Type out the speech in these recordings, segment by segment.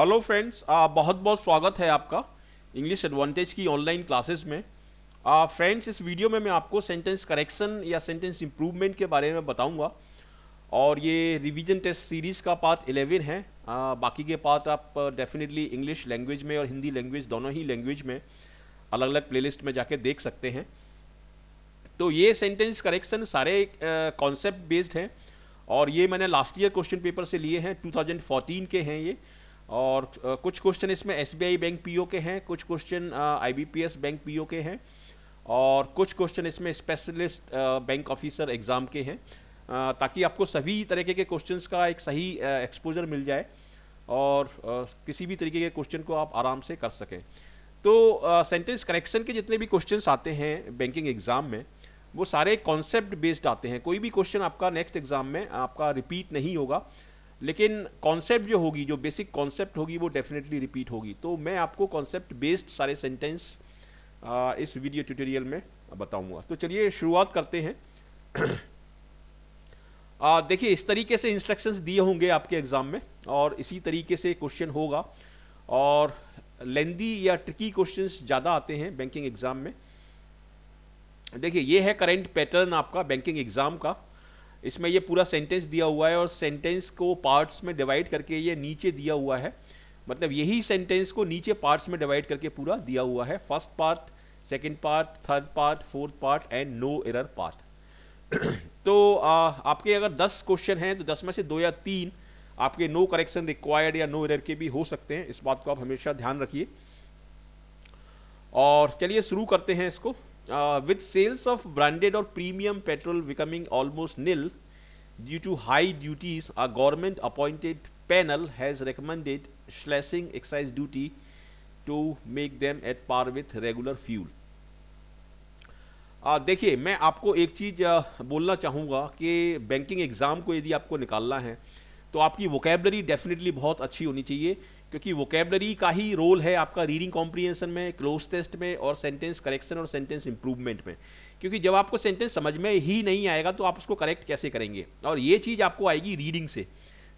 Hello friends, बहुत बहुत स्वागत है आपका इंग्लिश एडवांटेज की ऑनलाइन क्लासेस में। फ्रेंड्स, इस वीडियो में मैं आपको सेंटेंस करेक्शन या सेंटेंस इम्प्रूवमेंट के बारे में बताऊंगा और ये रिवीजन टेस्ट सीरीज़ का पार्ट 11 है। बाकी के पार्ट आप डेफिनेटली इंग्लिश लैंग्वेज में और हिंदी लैंग्वेज दोनों ही लैंग्वेज में अलग अलग प्लेलिस्ट में जाके देख सकते हैं। तो ये सेंटेंस करेक्शन सारे कॉन्सेप्ट बेस्ड हैं और ये मैंने लास्ट ईयर क्वेश्चन पेपर से लिए हैं, 2014 के हैं ये। और कुछ क्वेश्चन इसमें एसबीआई बैंक पीओ के हैं, कुछ क्वेश्चन आईबीपीएस बैंक पीओ के हैं और कुछ क्वेश्चन इसमें स्पेशलिस्ट बैंक ऑफिसर एग्ज़ाम के हैं, ताकि आपको सभी तरीके के क्वेश्चंस का एक सही एक्सपोजर मिल जाए और किसी भी तरीके के क्वेश्चन को आप आराम से कर सकें। तो सेंटेंस करेक्शन के जितने भी क्वेश्चंस आते हैं बैंकिंग एग्ज़ाम में, वो सारे कॉन्सेप्ट बेस्ड आते हैं। कोई भी क्वेश्चन आपका नेक्स्ट एग्जाम में आपका रिपीट नहीं होगा, लेकिन कॉन्सेप्ट जो होगी, जो बेसिक कॉन्सेप्ट होगी, वो डेफिनेटली रिपीट होगी। तो मैं आपको कॉन्सेप्ट बेस्ड सारे सेंटेंस इस वीडियो ट्यूटोरियल में बताऊंगा। तो चलिए शुरुआत करते हैं। देखिए, इस तरीके से इंस्ट्रक्शंस दिए होंगे आपके एग्जाम में और इसी तरीके से क्वेश्चन होगा और लेंदी या ट्रिकी क्वेश्चंस ज़्यादा आते हैं बैंकिंग एग्जाम में। देखिए, ये है करंट पैटर्न आपका बैंकिंग एग्जाम का। इसमें ये पूरा सेंटेंस दिया हुआ है और सेंटेंस को पार्ट्स में डिवाइड करके ये नीचे दिया हुआ है। मतलब यही सेंटेंस को नीचे पार्ट्स में डिवाइड करके पूरा दिया हुआ है। First part, second part, third part, fourth part and no error part. तो आपके अगर 10 क्वेश्चन हैं तो 10 में से 2 या 3 आपके नो करेक्शन रिक्वायर्ड या नो एरर के भी हो सकते हैं। इस बात को आप हमेशा ध्यान रखिए। और चलिए शुरू करते हैं इसको। With sales of branded or premium petrol becoming almost nil due to high duties, a government-appointed panel has recommended slashing excise duty to make them at par with regular fuel. देखिए, मैं आपको एक चीज़ बोलना चाहूँगा कि बैंकिंग एग्ज़ाम को यदि आपको निकालना है तो आपकी वोकेबलरी डेफिनेटली बहुत अच्छी होनी चाहिए, क्योंकि वोकेबलरी का ही रोल है आपका रीडिंग कॉम्प्रिहेंशन में, क्लोज टेस्ट में और सेंटेंस करेक्शन और सेंटेंस इंप्रूवमेंट में। क्योंकि जब आपको सेंटेंस समझ में ही नहीं आएगा तो आप उसको करेक्ट कैसे करेंगे, और ये चीज़ आपको आएगी रीडिंग से।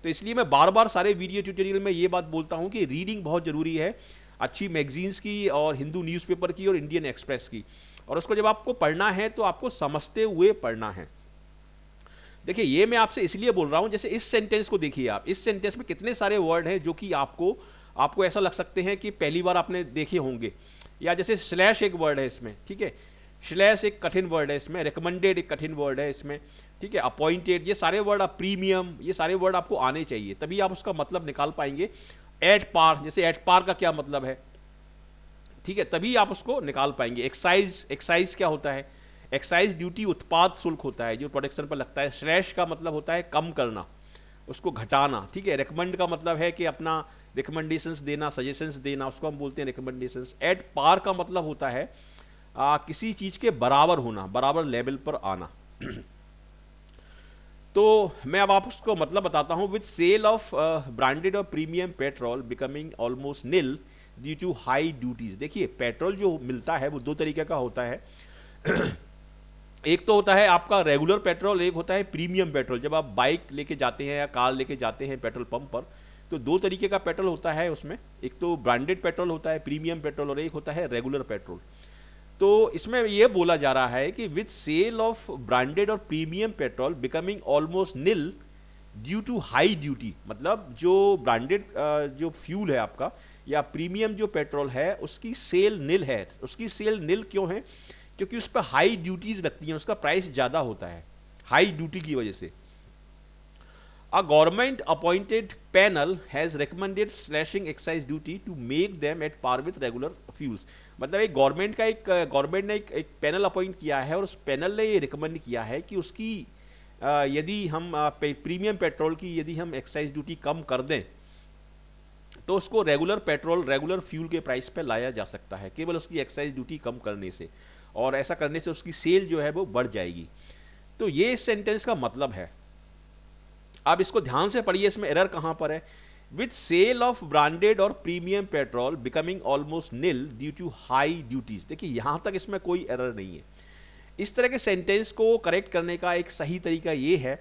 तो इसलिए मैं बार बार सारे वीडियो ट्यूटोरियल में ये बात बोलता हूँ कि रीडिंग बहुत ज़रूरी है, अच्छी मैगजीन्स की और हिंदू न्यूज़पेपर की और इंडियन एक्सप्रेस की। और उसको जब आपको पढ़ना है तो आपको समझते हुए पढ़ना है। देखिए, ये मैं आपसे इसलिए बोल रहा हूं, जैसे इस सेंटेंस को देखिए आप। इस सेंटेंस में कितने सारे वर्ड हैं जो कि आपको ऐसा लग सकते हैं कि पहली बार आपने देखे होंगे। या जैसे स्लैश एक वर्ड है इसमें, ठीक है, स्लैश एक कठिन वर्ड है इसमें, रिकमेंडेड एक कठिन वर्ड है इसमें, ठीक है, अपॉइंटेड, ये सारे वर्ड, प्रीमियम, ये सारे वर्ड आपको आने चाहिए, तभी आप उसका मतलब निकाल पाएंगे। एट पार, जैसे एट पार का क्या मतलब है, ठीक है, तभी आप उसको निकाल पाएंगे। एक्साइज, एक्साइज क्या होता है? एक्साइज ड्यूटी उत्पाद शुल्क होता है जो प्रोडक्शन पर लगता है। स्लैश का मतलब होता है कम करना, उसको घटाना, ठीक है। रिकमेंड का मतलब है कि अपना रिकमेंडेशंस देना, सजेशंस देना, उसको हम बोलते हैं रिकमेंडेशंस। एट पार का मतलब होता है किसी चीज के बराबर होना, बराबर लेवल पर आना। तो मैं अब आप उसको मतलब बताता हूं। विद सेल ऑफ ब्रांडेड और premium petrol becoming almost nil due to high duties. देखिए, पेट्रोल जो मिलता है वो दो तरीके का होता है। एक तो होता है आपका रेगुलर पेट्रोल, एक होता है प्रीमियम पेट्रोल। जब आप बाइक लेके जाते हैं या कार लेके जाते हैं पेट्रोल पंप पर, तो दो तरीके का पेट्रोल होता है उसमें। एक तो ब्रांडेड पेट्रोल होता है, प्रीमियम पेट्रोल, और एक होता है रेगुलर पेट्रोल। तो इसमें यह बोला जा रहा है कि विद सेल ऑफ ब्रांडेड और premium petrol becoming almost nil due to high duty, मतलब जो ब्रांडेड जो फ्यूल है आपका या प्रीमियम जो पेट्रोल है उसकी सेल निल है। उसकी सेल निल क्यों है? क्योंकि उस पर हाई ड्यूटीज लगती हैं, उसका प्राइस ज्यादा होता है हाई ड्यूटी की वजह से। A government appointed panel has recommended slashing excise duty to make them at par with regular fuels. मतलब एक गवर्नमेंट ने एक पैनल अपॉइंट किया है और उस पैनल ने ये रिकमेंड किया है कि उसकी यदि हम प्रीमियम पेट्रोल की यदि हम एक्साइज ड्यूटी कम कर दें तो उसको रेगुलर पेट्रोल, रेगुलर फ्यूल के प्राइस पे लाया जा सकता है केवल उसकी एक्साइज ड्यूटी कम करने से, और ऐसा करने से उसकी सेल जो है वो बढ़ जाएगी। तो ये इस सेंटेंस का मतलब है। आप इसको ध्यान से पढ़िए, इसमें एरर कहां पर है। विद सेल ऑफ ब्रांडेड और premium petrol becoming almost nil due to high duties. देखिए, यहां तक इसमें कोई एरर नहीं है। इस तरह के सेंटेंस को करेक्ट करने का एक सही तरीका ये है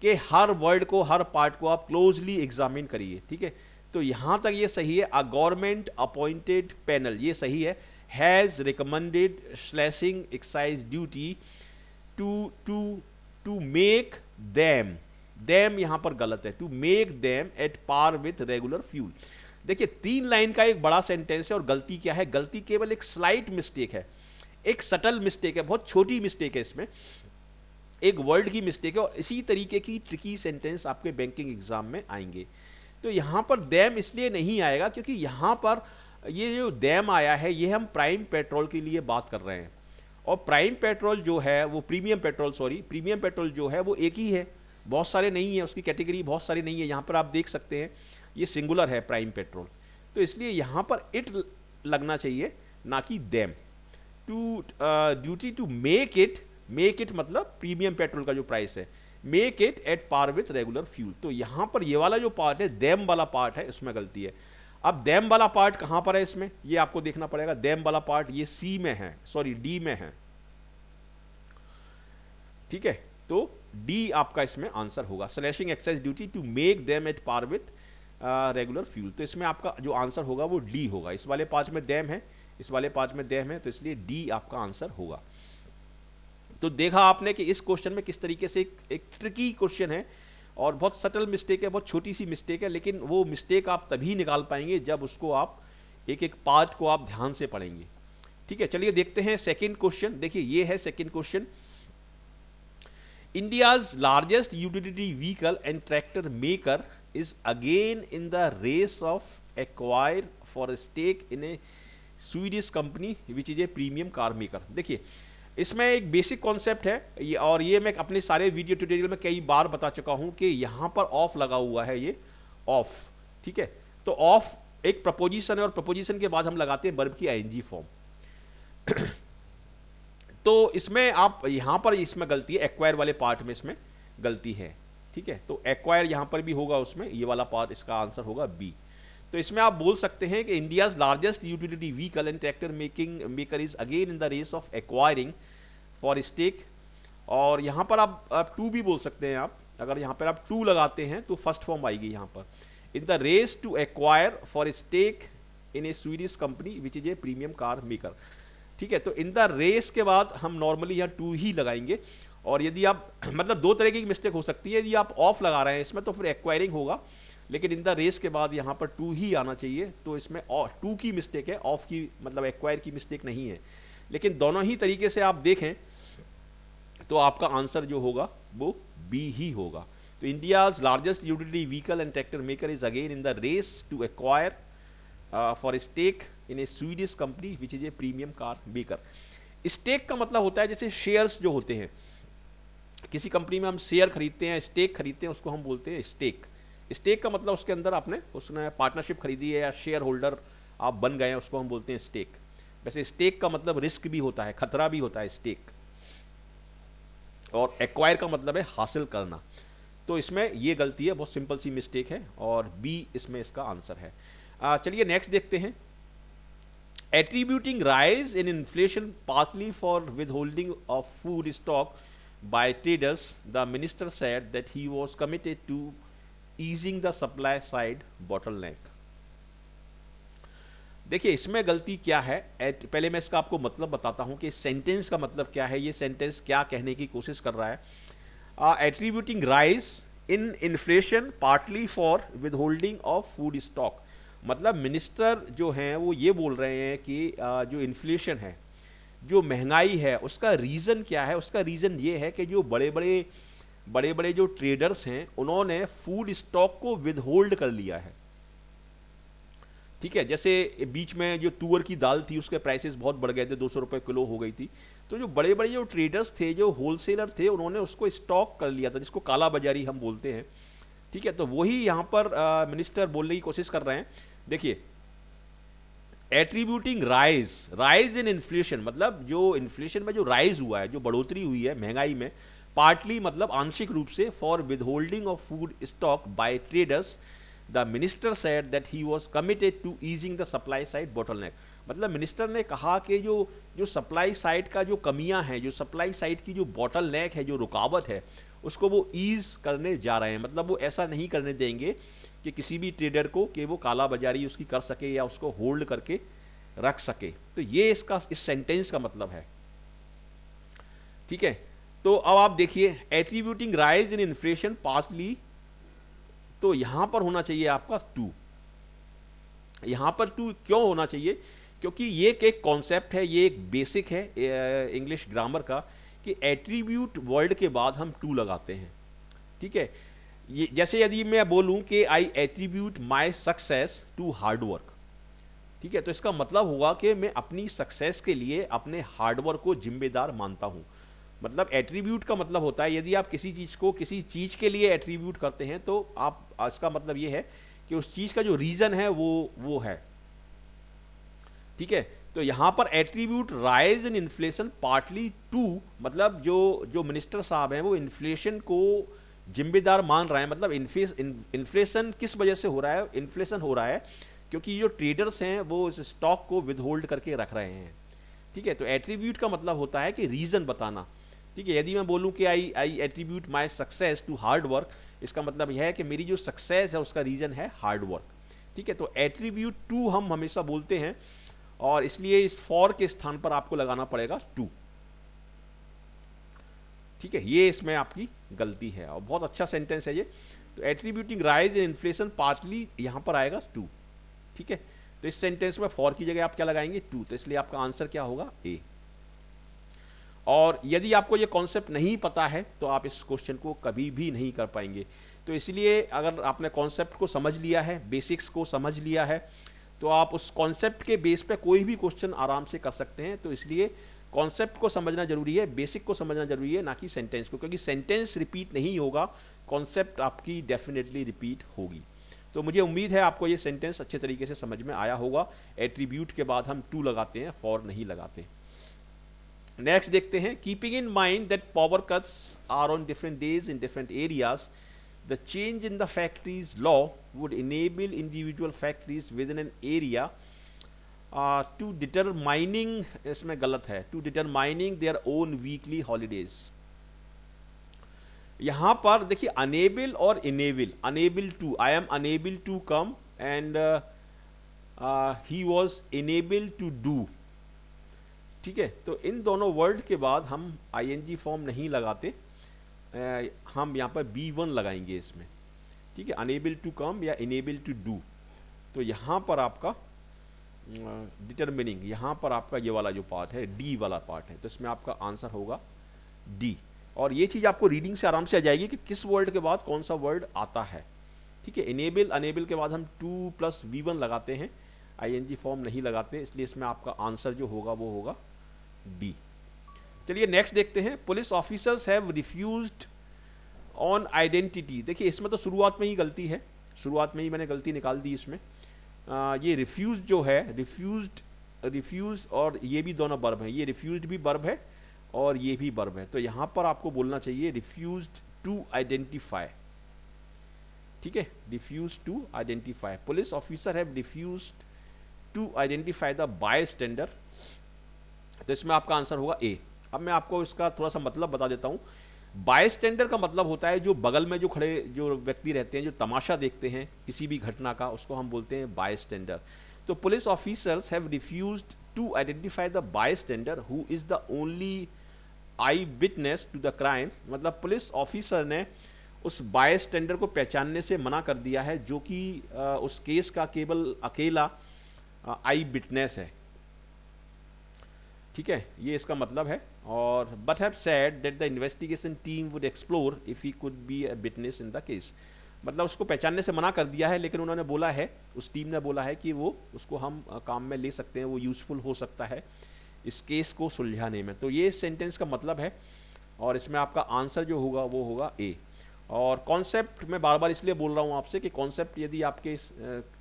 कि हर वर्ड को, हर पार्ट को आप क्लोजली एग्जामिन करिए, ठीक है। तो यहां तक ये सही है। अ गवर्नमेंट अपॉइंटेड पैनल, ये सही है। Has recommended slashing excise duty to to to make them, them यहां पर गलत है, to make them at par with regular fuel. देखिए 3 लाइन का एक बड़ा सेंटेंस है और गलती क्या है, गलती केवल एक स्लाइट मिस्टेक है, एक सटल मिस्टेक है, बहुत छोटी मिस्टेक है, इसमें एक वर्ड की मिस्टेक है। और इसी तरीके की ट्रिकी सेंटेंस आपके बैंकिंग एग्जाम में आएंगे। तो यहां पर देम इसलिए नहीं आएगा क्योंकि यहां पर ये जो देम आया है ये हम प्राइम पेट्रोल के लिए बात कर रहे हैं, और प्राइम पेट्रोल जो है वो premium petrol, sorry premium petrol जो है वो एक ही है, बहुत सारे नहीं है, उसकी कैटेगरी बहुत सारी नहीं है। यहां पर आप देख सकते हैं ये सिंगुलर है प्राइम पेट्रोल, तो इसलिए यहां पर इट लगना चाहिए ना कि them. To duty to make it, make it मतलब प्रीमियम पेट्रोल का जो प्राइस है, make it at par with regular fuel. तो यहां पर ये वाला जो पार्ट है, देम वाला पार्ट है, इसमें गलती है। अब देम वाला पार्ट कहां पर है इसमें, ये आपको देखना पड़ेगा। देम वाला पार्ट ये सी में है, सॉरी डी में है, ठीक है। तो डी आपका इसमें आंसर होगा, slashing excise duty to make them at par with regular fuel. तो इसमें आपका जो आंसर होगा वो डी होगा। इस वाले पार्ट में देम है, इस वाले पार्ट में देम है, तो इसलिए डी आपका आंसर होगा। तो देखा आपने कि इस क्वेश्चन में किस तरीके से एक ट्रिकी क्वेश्चन है और बहुत सटल मिस्टेक है, बहुत छोटी सी मिस्टेक है, लेकिन वो मिस्टेक आप तभी निकाल पाएंगे जब उसको आप एक एक पार्ट को आप ध्यान से पढ़ेंगे, ठीक है। चलिए देखते हैं सेकंड क्वेश्चन। देखिए ये है second question. India's largest utility vehicle and tractor maker is again in the race of acquire for a stake in a Swedish company which is a premium car maker। देखिए इसमें एक basic concept है ये, और ये मैं अपने सारे वीडियो ट्यूटोरियल में कई बार बता चुका हूं कि यहां पर ऑफ लगा हुआ है, ये ऑफ, ठीक है। तो ऑफ एक प्रपोजिशन है और प्रपोजिशन के बाद हम लगाते हैं वर्ब की आईएनजी फॉर्म। तो इसमें आप यहां पर इसमें गलती है, एक्वायर वाले पार्ट में इसमें गलती है, ठीक है। तो एक्वायर यहां पर भी होगा, उसमें ये वाला पार्ट इसका आंसर होगा बी। तो इसमें आप बोल सकते हैं कि India's largest utility vehicle and tractor maker is again in the race of acquiring for stake. और यहां पर आप टू भी बोल सकते हैं। आप अगर यहां पर आप टू लगाते हैं तो फर्स्ट फॉर्म आएगी यहां पर, in the race to acquire for stake in a Swedish company which is a premium car maker, ठीक है। तो इन द रेस के बाद हम नॉर्मली यहां टू ही लगाएंगे। और यदि आप मतलब दो तरह की मिस्टेक हो सकती है, यदि आप ऑफ लगा रहे हैं इसमें तो फिर एक्वायरिंग होगा, लेकिन इन द रेस के बाद यहाँ पर टू ही आना चाहिए, तो इसमें टू की मिस्टेक है, ऑफ की मतलब एक्वायर की मिस्टेक नहीं है। लेकिन दोनों ही तरीके से आप देखें तो आपका आंसर जो होगा वो बी ही होगा। तो India's largest utility vehicle and tractor maker is again in the race to acquire for stake in a Swedish company which is a premium car maker. Stake का मतलब होता है जैसे शेयर्स जो होते हैं, किसी कंपनी में हम शेयर खरीदते हैं, स्टेक खरीदते हैं, उसको हम बोलते हैं स्टेक। स्टेक का मतलब उसके अंदर आपने उसने पार्टनरशिप खरीदी है या शेयर होल्डर आप बन गए हैं, उसको हम बोलते हैं स्टेक। वैसे स्टेक का मतलब रिस्क भी होता है, खतरा भी होता है स्टेक, और एक्वायर का मतलब है हासिल करना। तो इसमें ये गलती है, बहुत सिंपल सी मिस्टेक है, और बी इसमें इसका आंसर है। चलिए नेक्स्ट देखते हैं। Attributing rise in inflation partly for withholding of food stock by traders, the minister said that he was committed to easing the supply side bottleneck। देखिए इसमें गलती क्या है, पहले मैं इसका आपको मतलब बताता हूं कि सेंटेंस का मतलब क्या है, ये सेंटेंस क्या कहने की कोशिश कर रहा है। Attributing rise in inflation partly for withholding of food stock, मतलब मिनिस्टर जो हैं वो ये बोल रहे हैं कि जो इन्फ्लेशन है, जो महंगाई है, उसका रीज़न क्या है। उसका रीज़न ये है कि जो बड़े बड़े जो ट्रेडर्स हैं उन्होंने फूड स्टॉक को विदहोल्ड कर लिया है, ठीक है। जैसे बीच में जो तुअर की दाल थी उसके प्राइसेस बहुत बढ़ गए थे, 200 रुपये किलो हो गई थी। तो जो बड़े बड़े जो ट्रेडर्स थे, जो होलसेलर थे, उन्होंने उसको स्टॉक कर लिया था, जिसको काला बाजारी हम बोलते हैं, ठीक है। तो वही यहाँ पर मिनिस्टर बोलने की कोशिश कर रहे हैं। देखिए एट्रीब्यूटिंग राइज इन इन्फ्लेशन, मतलब जो इन्फ्लेशन में जो राइज हुआ है, जो बढ़ोतरी हुई है महंगाई में, पार्टली मतलब आंशिक रूप से, for withholding of food stock by traders, the minister said that he was committed to easing the supply side bottleneck. मतलब मिनिस्टर ने कहा कि जो सप्लाई साइड का जो कमियां हैं, जो सप्लाई साइड की जो बॉटलनेक है, जो रुकावट है, उसको वो ईज करने जा रहे हैं। मतलब वो ऐसा नहीं करने देंगे कि किसी भी ट्रेडर को कि वो काला बाजारी उसकी कर सके या उसको होल्ड करके रख सके। तो ये इसका इस सेंटेंस का मतलब है। ठीक है, तो अब आप देखिए attributing rise in inflation partly, तो यहां पर होना चाहिए आपका टू। यहां पर टू क्यों होना चाहिए? क्योंकि ये एक कॉन्सेप्ट है, ये एक बेसिक है इंग्लिश ग्रामर का कि एट्रीब्यूट वर्ड के बाद हम टू लगाते हैं। ठीक है, ये जैसे यदि मैं बोलूं कि I attribute my success to hard work, ठीक है, तो इसका मतलब होगा कि मैं अपनी सक्सेस के लिए अपने हार्डवर्क को जिम्मेदार मानता हूं। मतलब एट्रीब्यूट का मतलब होता है यदि आप किसी चीज को किसी चीज के लिए एट्रीब्यूट करते हैं तो आप, इसका मतलब यह है कि उस चीज का जो रीजन है वो है। ठीक है, तो यहां पर attribute rise in inflation partly to, मतलब जो मिनिस्टर साहब हैं वो इन्फ्लेशन को जिम्मेदार मान रहे हैं। मतलब इन्फ्लेशन किस वजह से हो रहा है? इन्फ्लेशन हो रहा है क्योंकि जो ट्रेडर्स हैं वो इस स्टॉक को विदहोल्ड करके रख रहे हैं। ठीक है, तो एट्रीब्यूट का मतलब होता है कि रीजन बताना। ठीक है, यदि मैं बोलूं कि I attribute my success to hard work, इसका मतलब यह है कि मेरी जो सक्सेस है उसका रीजन है हार्ड वर्क। ठीक है, तो एट्रीब्यूट टू हम हमेशा बोलते हैं और इसलिए इस फॉर के स्थान पर आपको लगाना पड़ेगा टू। ठीक है, ये इसमें आपकी गलती है और बहुत अच्छा सेंटेंस है ये। तो attributing rise in inflation partly यहां पर आएगा टू। ठीक है, तो इस सेंटेंस में फॉर की जगह आप क्या लगाएंगे? टू। तो इसलिए आपका आंसर क्या होगा? ए। और यदि आपको ये कॉन्सेप्ट नहीं पता है तो आप इस क्वेश्चन को कभी भी नहीं कर पाएंगे। तो इसलिए अगर आपने कॉन्सेप्ट को समझ लिया है, बेसिक्स को समझ लिया है, तो आप उस कॉन्सेप्ट के बेस पे कोई भी क्वेश्चन आराम से कर सकते हैं। तो इसलिए कॉन्सेप्ट को समझना जरूरी है, बेसिक को समझना जरूरी है, ना कि सेंटेंस को, क्योंकि सेंटेंस रिपीट नहीं होगा, कॉन्सेप्ट आपकी डेफिनेटली रिपीट होगी। तो मुझे उम्मीद है आपको ये सेंटेंस अच्छे तरीके से समझ में आया होगा। एट्रीब्यूट के बाद हम टू लगाते हैं, फॉर नहीं लगाते। नेक्स्ट देखते हैं, keeping in mind that power cuts are on different days in different areas, the change in the factories law would enable individual factories within an area to determining, इसमें गलत है, to determining their own weekly holidays। यहां पर देखिए enable और enable, enable to, I am unable to come and he was enable to do। ठीक है, तो इन दोनों वर्ड के बाद हम ing फॉर्म नहीं लगाते, हम यहाँ पर B1 लगाएंगे इसमें। ठीक है, अनेबल टू कम या इनेबल टू डू। तो यहाँ पर आपका डिटरमिनिंग, यहाँ पर आपका ये वाला जो पार्ट है डी वाला पार्ट है, तो इसमें आपका आंसर होगा डी। और ये चीज़ आपको रीडिंग से आराम से आ जाएगी कि किस वर्ड के बाद कौन सा वर्ड आता है। ठीक है, इनेबल अनेबल के बाद हम 2 + V1 लगाते हैं, ing फॉर्म नहीं लगाते, इसलिए इसमें आपका आंसर जो होगा वो होगा डी। चलिए नेक्स्ट देखते हैं, police officers have refused on identity. देखिए इसमें तो शुरुआत में ही गलती है, शुरुआत में ही मैंने गलती निकाल दी इसमें। ये रिफ्यूज जो है, रिफ्यूज और ये भी दोनों वर्ब हैं, ये रिफ्यूज्ड भी वर्ब है और ये भी वर्ब है। तो यहाँ पर आपको बोलना चाहिए रिफ्यूज्ड टू आइडेंटिफाई। ठीक है, refuse to identify, police officer have refused to identify the bystander. तो इसमें आपका आंसर होगा ए। अब मैं आपको इसका थोड़ा सा मतलब बता देता हूँ। बायस्टैंडर का मतलब होता है जो बगल में जो खड़े जो व्यक्ति रहते हैं, जो तमाशा देखते हैं किसी भी घटना का, उसको हम बोलते हैं बायस्टैंडर। तो police officers have refused to identify the bystander who is the only eye witness to the crime. मतलब पुलिस ऑफिसर ने उस बायस्टैंडर को पहचानने से मना कर दिया है जो कि उस केस का केवल अकेला आई विटनेस है। ठीक है, ये इसका मतलब है। और but have said that the investigation team would explore if he could be a witness in the case. मतलब उसको पहचानने से मना कर दिया है, लेकिन उन्होंने बोला है, उस टीम ने बोला है कि वो उसको हम काम में ले सकते हैं, वो यूजफुल हो सकता है इस केस को सुलझाने में। तो ये सेंटेंस का मतलब है और इसमें आपका आंसर जो होगा वो होगा ए। और कॉन्सेप्ट मैं बार बार इसलिए बोल रहा हूँ आपसे कि कॉन्सेप्ट यदि आपके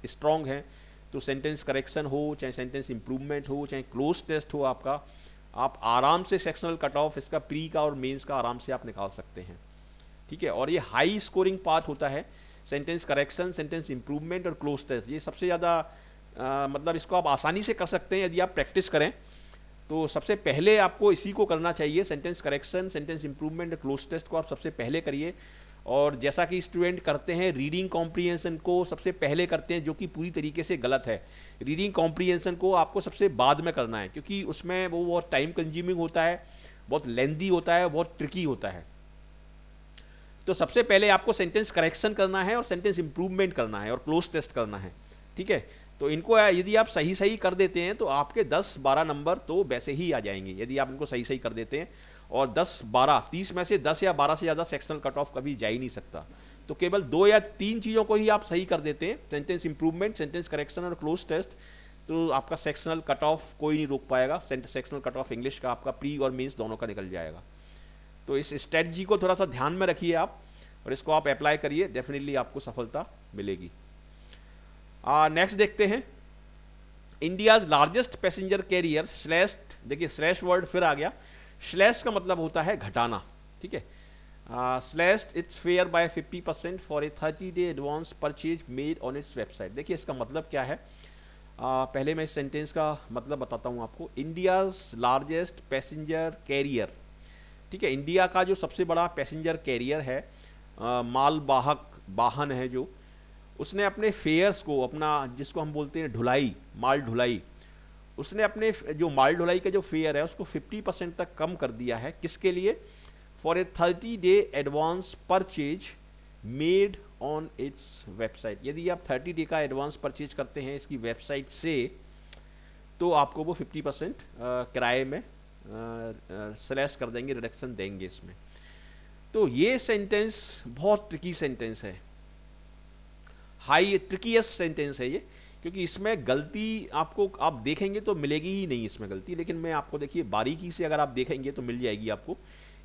स्ट्रॉन्ग हैं तो सेंटेंस करेक्शन हो, चाहे सेंटेंस इंप्रूवमेंट हो, चाहे क्लोज टेस्ट हो आपका, आप आराम से सेक्शनल कट ऑफ इसका प्री का और मेंस का आराम से आप निकाल सकते हैं। ठीक है, और ये हाई स्कोरिंग पार्ट होता है, सेंटेंस करेक्शन, सेंटेंस इंप्रूवमेंट और क्लोज टेस्ट, ये सबसे ज़्यादा मतलब इसको आप आसानी से कर सकते हैं यदि आप प्रैक्टिस करें। तो सबसे पहले आपको इसी को करना चाहिए, sentence correction, sentence improvement, cloze test को आप सबसे पहले करिए और जैसा कि स्टूडेंट करते हैं रीडिंग कॉम्प्रीहेंशन को सबसे पहले करते हैं, जो कि पूरी तरीके से गलत है। रीडिंग कॉम्प्रीहेंशन को आपको सबसे बाद में करना है, क्योंकि उसमें वो बहुत टाइम कंज्यूमिंग होता है, बहुत लेंदी होता है, बहुत ट्रिकी होता है। तो सबसे पहले आपको सेंटेंस करेक्शन करना है और सेंटेंस इंप्रूवमेंट करना है और क्लोज टेस्ट करना है, ठीक है। तो इनको यदि आप सही सही कर देते हैं तो आपके 10-12 नंबर तो वैसे ही आ जाएंगे, यदि आप इनको सही सही कर देते हैं। और 10-12 30 में से 10 या 12 से ज़्यादा सेक्शनल कट ऑफ कभी जा ही नहीं सकता। तो केवल 2 या 3 चीज़ों को ही आप सही कर देते हैं, सेंटेंस इंप्रूवमेंट, सेंटेंस करेक्शन और क्लोज टेस्ट, तो आपका सेक्शनल कट ऑफ कोई नहीं रोक पाएगा। सेक्शनल कट ऑफ इंग्लिश का आपका प्री और मेंस दोनों का निकल जाएगा। तो इस स्ट्रेटजी को थोड़ा सा ध्यान में रखिए आप, और इसको आप अप्लाई करिए, डेफिनेटली आपको सफलता मिलेगी। नेक्स्ट देखते हैं, India's largest passenger carrier slash, देखिए स्लैश वर्ड फिर आ गया। स्लैश का मतलब होता है घटाना, ठीक है। Slash its fare by 50% for a 30-day advance purchase made on its website. देखिए इसका मतलब क्या है, पहले मैं इस सेंटेंस का मतलब बताता हूँ आपको। इंडियाज लार्जेस्ट पैसेंजर कैरियर, ठीक है, इंडिया का जो सबसे बड़ा पैसेंजर कैरियर है, माल वाहक वाहन है जो, उसने अपने फेयर्स को, अपना जिसको हम बोलते हैं ढुलाई, माल ढुलाई, उसने अपने जो माल ढुलाई का जो फेयर है उसको 50% तक कम कर दिया है। किसके लिए? For a 30-day advance purchase made on its website. यदि आप 30 डे का एडवांस परचेज करते हैं इसकी वेबसाइट से, तो आपको वो 50% किराए में स्लैश कर देंगे, रिडक्शन देंगे इसमें। तो ये सेंटेंस बहुत ट्रिकी सेंटेंस है, हाई ट्रिकीएस्ट सेंटेंस है ये, क्योंकि इसमें गलती आपको, आप देखेंगे तो मिलेगी ही नहीं इसमें गलती, लेकिन मैं आपको देखिए बारीकी से अगर आप देखेंगे तो मिल जाएगी आपको।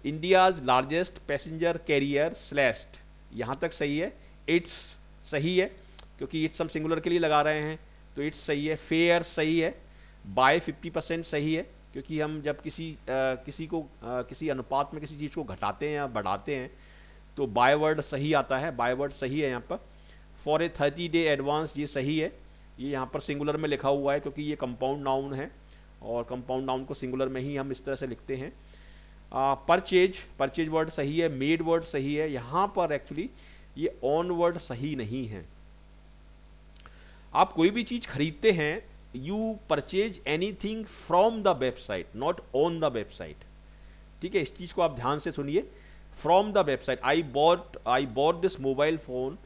India's largest passenger carrier slashed, यहाँ तक सही है। इट्स सही है, क्योंकि इट्स हम सिंगुलर के लिए लगा रहे हैं, तो इट्स सही है। फेयर सही है। बाय 50% सही है, क्योंकि हम जब किसी अनुपात में किसी चीज़ को घटाते हैं या बढ़ाते हैं तो बाय वर्ड सही आता है, बाय वर्ड सही है यहाँ पर। फॉर ए 30-day एडवांस, ये सही है, ये यहाँ पर सिंगुलर में लिखा हुआ है क्योंकि ये कंपाउंड नाउन है, और कंपाउंड नाउन को सिंगुलर में ही हम इस तरह से लिखते हैं। परचेज वर्ड सही है। मेड वर्ड सही है। यहाँ पर एक्चुअली ये ऑन वर्ड सही नहीं है। आप कोई भी चीज़ खरीदते हैं, you purchase anything from the website, not on the website, ठीक है। इस चीज़ को आप ध्यान से सुनिए, from the website. I bought this mobile phone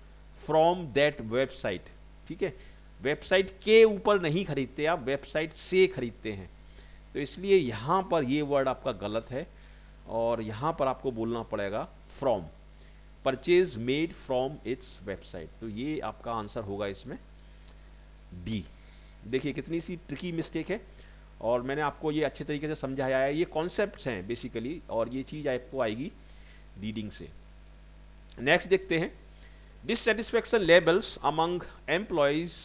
from that website, ठीक है। वेबसाइट के ऊपर नहीं खरीदते आप, वेबसाइट से खरीदते हैं, तो इसलिए यहाँ पर ये वर्ड आपका गलत है, और यहाँ पर आपको बोलना पड़ेगा from, purchase made from its website. तो ये आपका आंसर होगा इसमें डी। देखिए कितनी सी ट्रिकी मिस्टेक है, और मैंने आपको ये अच्छे तरीके से समझाया है। ये कॉन्सेप्ट्स हैं बेसिकली, और ये चीज़ आपको आएगी रीडिंग से। नेक्स्ट देखते हैं, dissatisfaction levels among employees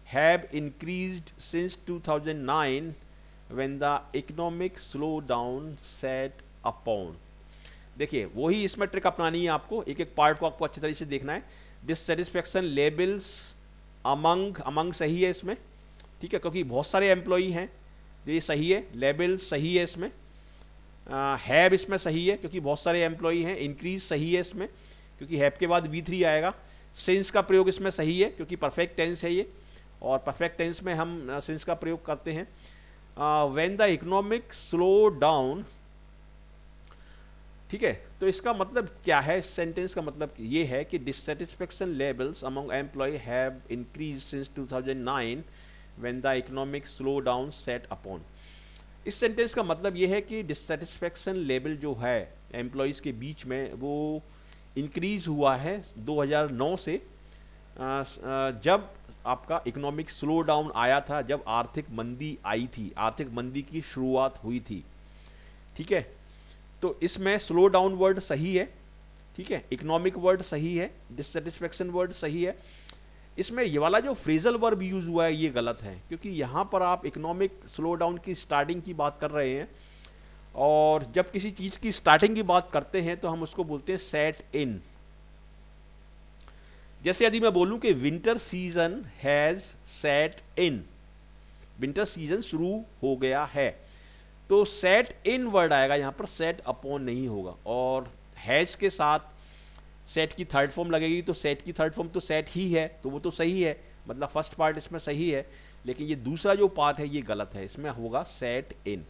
have increased since 2009 when the economic slowdown set upon। देखिए वही इसमें ट्रिक अपनानी है आपको, एक एक पार्ट को आपको अच्छे तरीके से देखना है। डिससेटिस्फैक्शन लेवल्स अमंग सही है इसमें, ठीक है, क्योंकि बहुत सारे एम्प्लॉई हैं, तो ये सही है। लेवल सही है इसमें। हैव इसमें सही है क्योंकि बहुत सारे एम्प्लॉई हैं। इंक्रीज सही है इसमें, क्योंकि हैव के बाद V3 आएगा। सिंस का प्रयोग इसमें सही है क्योंकि परफेक्ट टेंस है ये, और परफेक्ट टेंस में हम सिंस का प्रयोग करते हैं। When the economic slow down, ठीक है। तो इसका मतलब क्या है, इस सेंटेंस का मतलब ये है कि dissatisfaction levels among employ have increase since 2009 when the economic slow down set upon. इस सेंटेंस का मतलब ये है कि डिससेटिस्फैक्शन लेवल जो है एम्प्लॉयज़ के बीच में, वो इंक्रीज हुआ है 2009 से, जब आपका इकोनॉमिक स्लो डाउन आया था, जब आर्थिक मंदी आई थी, आर्थिक मंदी की शुरुआत हुई थी, ठीक है। तो इसमें स्लो डाउन वर्ड सही है, ठीक है, इकोनॉमिक वर्ड सही है, डिससेटिस्फैक्शन वर्ड सही है। इसमें ये वाला जो फ्रेजल वर्ब यूज हुआ है ये गलत है, क्योंकि यहाँ पर आप इकोनॉमिक स्लो डाउन की स्टार्टिंग की बात कर रहे हैं, और जब किसी चीज़ की स्टार्टिंग की बात करते हैं तो हम उसको बोलते हैं सेट इन। जैसे यदि मैं बोलूं कि winter season has set in, winter season शुरू हो गया है, तो सेट इन वर्ड आएगा यहाँ पर, सेट अपॉन नहीं होगा। और हैज के साथ सेट की थर्ड फॉर्म लगेगी तो सेट की थर्ड फॉर्म तो सेट ही है, तो वो तो सही है, मतलब फर्स्ट पार्ट इसमें सही है। लेकिन ये दूसरा जो पार्ट है ये गलत है, इसमें होगा सेट इन।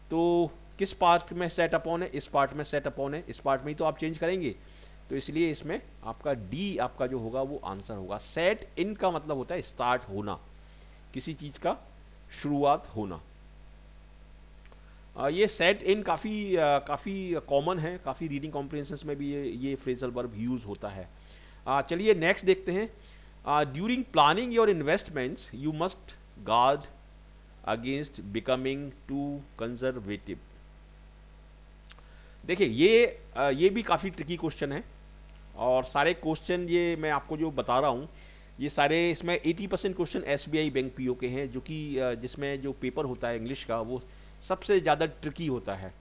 तो किस पार्ट में सेट अपॉन है? इस पार्ट में सेट अपॉन है, इस पार्ट में ही तो आप चेंज करेंगे, तो इसलिए इसमें आपका डी आपका जो होगा वो आंसर होगा। सेट इन का मतलब होता है स्टार्ट होना, किसी चीज का शुरुआत होना। ये सेट इन काफ़ी कॉमन है, काफ़ी रीडिंग कॉम्प्रिहेंशन में भी ये फ्रेजल वर्ब यूज़ होता है। चलिए नेक्स्ट देखते हैं। During planning your investments you must guard against becoming too conservative. देखिए ये भी काफ़ी ट्रिकी क्वेश्चन है, और सारे क्वेश्चन ये मैं आपको जो बता रहा हूँ ये सारे इसमें 80% क्वेश्चन एसबीआई बैंक पीओ के हैं, जो कि जिसमें जो पेपर होता है इंग्लिश का वो सबसे ज़्यादा ट्रिकी होता है।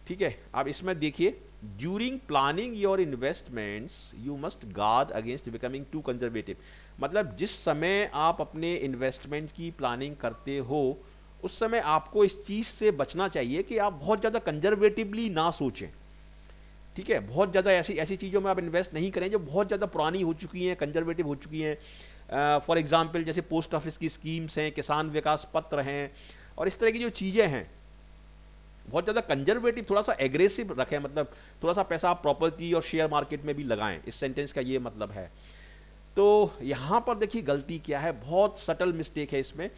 ठीक है, अब इसमें देखिए, during planning your investments you must guard against becoming too conservative. मतलब जिस समय आप अपने इन्वेस्टमेंट की प्लानिंग करते हो उस समय आपको इस चीज़ से बचना चाहिए कि आप बहुत ज़्यादा कंजर्वेटिवली ना सोचें। ठीक है, बहुत ज़्यादा ऐसी ऐसी चीज़ों में आप इन्वेस्ट नहीं करें जो बहुत ज़्यादा पुरानी हो चुकी हैं, कंजर्वेटिव हो चुकी हैं। फॉर एग्जांपल जैसे पोस्ट ऑफिस की स्कीम्स हैं, किसान विकास पत्र हैं, और इस तरह की जो चीज़ें हैं बहुत ज़्यादा कंजर्वेटिव, थोड़ा सा एग्रेसिव रखें, मतलब थोड़ा सा पैसा आप प्रॉपर्टी और शेयर मार्केट में भी लगाएं, इस सेंटेंस का ये मतलब है। तो यहाँ पर देखिए गलती क्या है, बहुत सटल मिस्टेक है इसमें।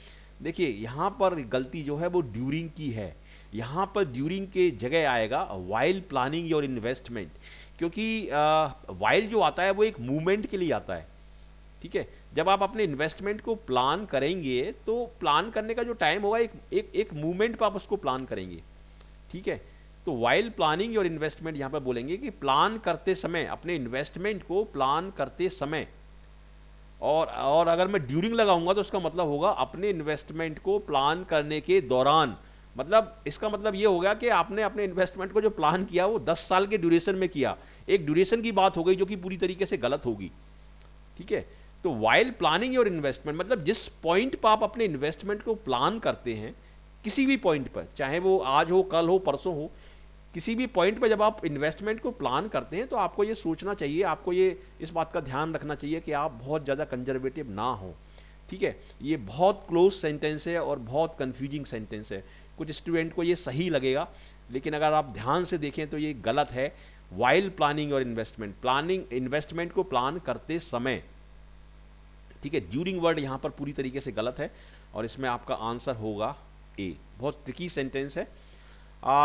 देखिए यहाँ पर गलती जो है वो ड्यूरिंग की है, यहाँ पर ड्यूरिंग के जगह आएगा वाइल प्लानिंग योर इन्वेस्टमेंट, क्योंकि वाइल जो आता है वो एक मूवमेंट के लिए आता है। ठीक है, जब आप अपने इन्वेस्टमेंट को प्लान करेंगे तो प्लान करने का जो टाइम होगा एक मूवमेंट पर आप उसको प्लान करेंगे। ठीक है, तो वाइल प्लानिंग योर इन्वेस्टमेंट यहाँ पर बोलेंगे कि प्लान करते समय, अपने इन्वेस्टमेंट को प्लान करते समय, और अगर मैं ड्यूरिंग लगाऊंगा तो उसका मतलब होगा अपने इन्वेस्टमेंट को प्लान करने के दौरान। मतलब इसका मतलब ये हो गया कि आपने अपने इन्वेस्टमेंट को जो प्लान किया वो 10 साल के ड्यूरेशन में किया, एक ड्यूरेशन की बात हो गई जो कि पूरी तरीके से गलत होगी। ठीक है, तो वाइल प्लानिंग योर इन्वेस्टमेंट मतलब जिस पॉइंट पर आप अपने इन्वेस्टमेंट को प्लान करते हैं, किसी भी पॉइंट पर, चाहे वो आज हो, कल हो, परसों हो, किसी भी पॉइंट पर जब आप इन्वेस्टमेंट को प्लान करते हैं तो आपको ये सोचना चाहिए, आपको ये इस बात का ध्यान रखना चाहिए कि आप बहुत ज़्यादा कंजर्वेटिव ना हो। ठीक है, ये बहुत क्लोज सेंटेंस है और बहुत कंफ्यूजिंग सेंटेंस है। कुछ स्टूडेंट को ये सही लगेगा, लेकिन अगर आप ध्यान से देखें तो ये गलत है। वाइल प्लानिंग और इन्वेस्टमेंट, प्लानिंग इन्वेस्टमेंट को प्लान करते समय। ठीक है, ड्यूरिंग वर्ड यहाँ पर पूरी तरीके से गलत है, और इसमें आपका आंसर होगा ए। बहुत ट्रिकी सेंटेंस है।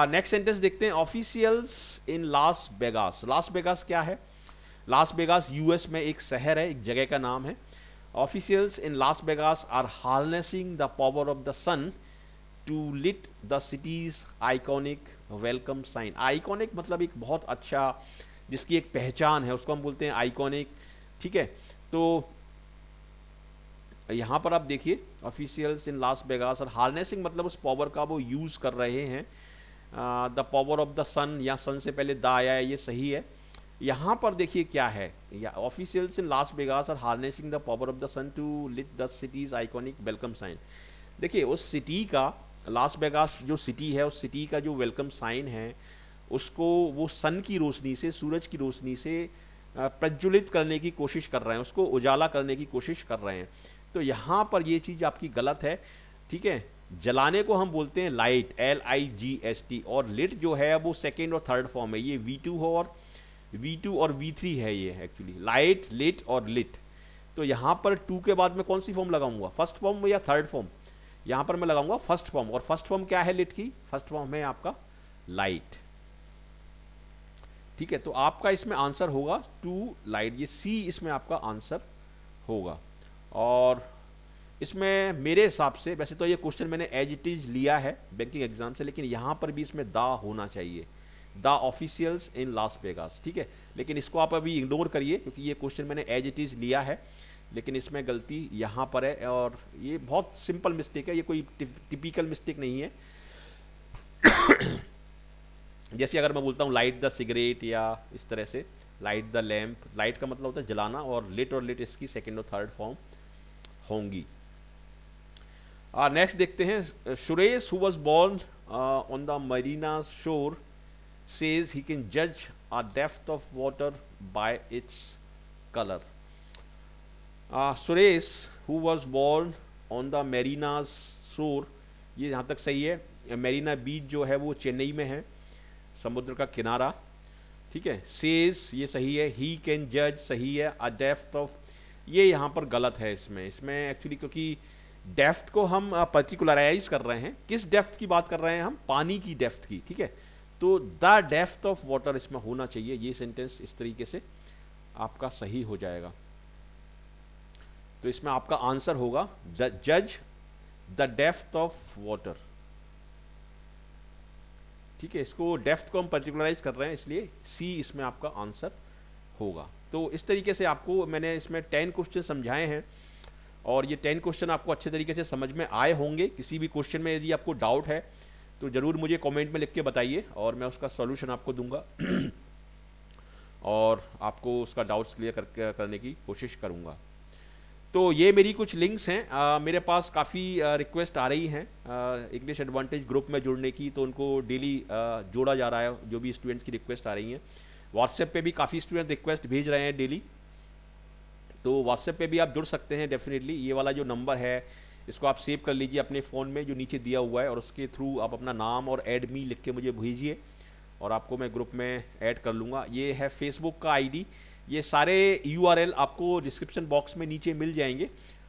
नेक्स्ट सेंटेंस देखते हैं, officials in Las Vegas. Las Vegas क्या है? लास वेगास यूएस में एक शहर है, एक जगह का नाम है। Officials in Las Vegas are harnessing the power of the sun to lit the city's iconic welcome sign. Iconic मतलब एक बहुत अच्छा, जिसकी एक पहचान है, उसको हम बोलते हैं आइकॉनिक। ठीक है, तो यहाँ पर आप देखिए officials in Las Vegas are harnessing मतलब उस पावर का वो यूज़ कर रहे हैं। द पावर ऑफ द सन, या सन से पहले द आया है, ये सही है। यहाँ पर देखिए क्या है, या officials in Las Vegas are harnessing the power of the sun to lit the city's iconic welcome sign. देखिए उस सिटी का, लास वेगास जो सिटी है, उस सिटी का जो वेलकम साइन है उसको वो सन की रोशनी से, सूरज की रोशनी से प्रज्वलित करने की कोशिश कर रहे हैं, उसको उजाला करने की कोशिश कर रहे हैं। तो यहाँ पर ये चीज़ आपकी गलत है। ठीक है, जलाने को हम बोलते हैं लाइट, LIGHT, और लिट जो है वो सेकेंड और थर्ड फॉर्म है, ये V2 हो और V2 और V3 है, ये एक्चुअली लाइट, लिट और लिट। तो यहाँ पर 2 के बाद में कौन सी फॉर्म लगाऊंगा, फर्स्ट फॉर्म या थर्ड फॉर्म? यहाँ पर मैं लगाऊंगा फर्स्ट फॉर्म, और फर्स्ट फॉर्म क्या है लिट की? फर्स्ट फॉर्म है आपका लाइट। ठीक है, तो आपका इसमें आंसर होगा टू लाइट, ये सी इसमें आपका आंसर होगा। और इसमें मेरे हिसाब से, वैसे तो ये क्वेश्चन मैंने एज इट इज लिया है बैंकिंग एग्जाम से, लेकिन यहाँ पर भी इसमें दा होना चाहिए, the officials in Las Vegas. ठीक है, लेकिन इसको आप अभी इग्नोर करिए क्योंकि ये क्वेश्चन मैंने एज इट इज लिया है, लेकिन इसमें गलती यहाँ पर है, और ये बहुत सिंपल मिस्टेक है, ये कोई टिपिकल मिस्टेक नहीं है। जैसे अगर मैं बोलता हूँ लाइट द सिगरेट, या इस तरह से लाइट द लैम्प, लाइट का मतलब होता है जलाना, और लिट इसकी सेकेंड और थर्ड फॉर्म होंगी। नेक्स्ट देखते हैं, Suresh who was born on the Marina shore says he can judge a depth of water by its color. Suresh, who was born on the Marina's shore, ये यहाँ तक सही है। मेरीना बीच जो है वो चेन्नई में है, समुद्र का किनारा, ठीक है। सेज ये सही है, ही कैन जज सही है, अ डेप्थ ऑफ ये यहाँ पर गलत है। इसमें एक्चुअली क्योंकि डेप्थ को हम पर्टिकुलराइज कर रहे हैं, किस डेप्थ की बात कर रहे हैं हम, पानी की डेप्थ की, ठीक है। तो द डेप्थ ऑफ वाटर इसमें होना चाहिए, ये सेंटेंस इस तरीके से आपका सही हो जाएगा। तो इसमें आपका आंसर होगा जज द डेप्थ ऑफ वाटर, ठीक है। इसको डेप्थ को हम पर्टिकुलराइज कर रहे हैं, इसलिए सी इसमें आपका आंसर होगा। तो इस तरीके से आपको मैंने इसमें 10 क्वेश्चन समझाए हैं और ये 10 क्वेश्चन आपको अच्छे तरीके से समझ में आए होंगे। किसी भी क्वेश्चन में यदि आपको डाउट है तो ज़रूर मुझे कमेंट में लिख के बताइए और मैं उसका सॉल्यूशन आपको दूंगा और आपको उसका डाउट्स क्लियर करने की कोशिश करूंगा। तो ये मेरी कुछ लिंक्स हैं। मेरे पास काफ़ी रिक्वेस्ट आ रही हैं इंग्लिश एडवांटेज ग्रुप में जुड़ने की, तो उनको डेली जोड़ा जा रहा है, जो भी स्टूडेंट्स की रिक्वेस्ट आ रही हैं। व्हाट्सएप पे भी काफ़ी स्टूडेंट रिक्वेस्ट भेज रहे हैं डेली, तो व्हाट्सएप पे भी आप जुड़ सकते हैं डेफिनेटली। ये वाला जो नंबर है इसको आप सेव कर लीजिए अपने फ़ोन में, जो नीचे दिया हुआ है, और उसके थ्रू आप अपना नाम और ऐड मी लिख के मुझे भेजिए और आपको मैं ग्रुप में ऐड कर लूँगा। ये है फेसबुक का आईडी, ये सारे URL आपको डिस्क्रिप्शन बॉक्स में नीचे मिल जाएंगे,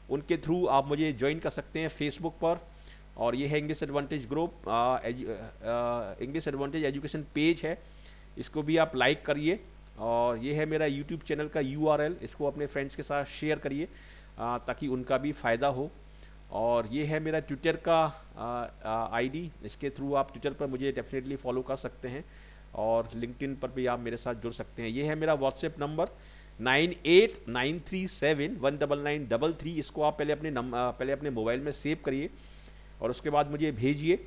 उनके थ्रू आप मुझे ज्वाइन कर सकते हैं फेसबुक पर। और ये है English advantage group, English advantage education page है, इसको भी आप लाइक करिए। और ये है मेरा यूट्यूब चैनल का URL, इसको अपने फ्रेंड्स के साथ शेयर करिए ताकि उनका भी फ़ायदा हो। और ये है मेरा ट्विटर का ID, इसके थ्रू आप ट्विटर पर मुझे डेफिनेटली फॉलो कर सकते हैं और लिंक्डइन पर भी आप मेरे साथ जुड़ सकते हैं। ये है मेरा व्हाट्सएप नंबर 9893719933। इसको आप पहले अपने मोबाइल में सेव करिए और उसके बाद मुझे भेजिए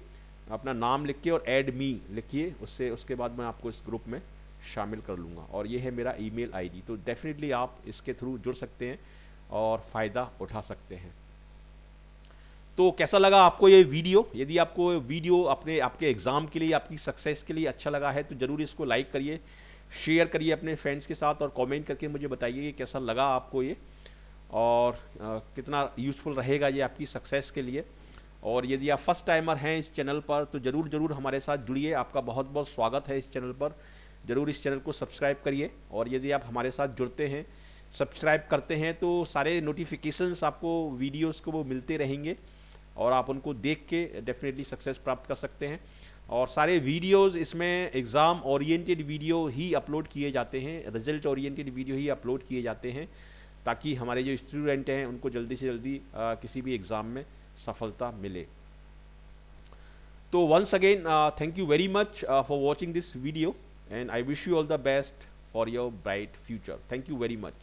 अपना नाम लिख के और ऐड मी लिखिए, उसके बाद मैं आपको इस ग्रुप में शामिल कर लूँगा। और ये है मेरा ईमेल ID, तो डेफिनेटली आप इसके थ्रू जुड़ सकते हैं और फ़ायदा उठा सकते हैं। तो कैसा लगा आपको ये वीडियो? यदि आपको वीडियो आपके एग्ज़ाम के लिए, आपकी सक्सेस के लिए अच्छा लगा है तो ज़रूर इसको लाइक करिए, शेयर करिए अपने फ्रेंड्स के साथ और कमेंट करके मुझे बताइए कि कैसा लगा आपको ये और कितना यूज़फुल रहेगा ये आपकी सक्सेस के लिए। और यदि आप फर्स्ट टाइमर हैं इस चैनल पर तो ज़रूर हमारे साथ जुड़िए, आपका बहुत बहुत स्वागत है इस चैनल पर। ज़रूर इस चैनल को सब्सक्राइब करिए और यदि आप हमारे साथ जुड़ते हैं, सब्सक्राइब करते हैं, तो सारे नोटिफिकेशंस आपको वीडियोज़ को वो मिलते रहेंगे और आप उनको देख के डेफिनेटली सक्सेस प्राप्त कर सकते हैं। और सारे वीडियोस इसमें एग्ज़ाम ओरिएंटेड वीडियो ही अपलोड किए जाते हैं, रिजल्ट ओरिएंटेड वीडियो ही अपलोड किए जाते हैं, ताकि हमारे जो स्टूडेंट हैं उनको जल्दी से जल्दी किसी भी एग्ज़ाम में सफलता मिले। तो once again thank you very much for watching this video and I wish you all the best for your bright future. Thank you very much.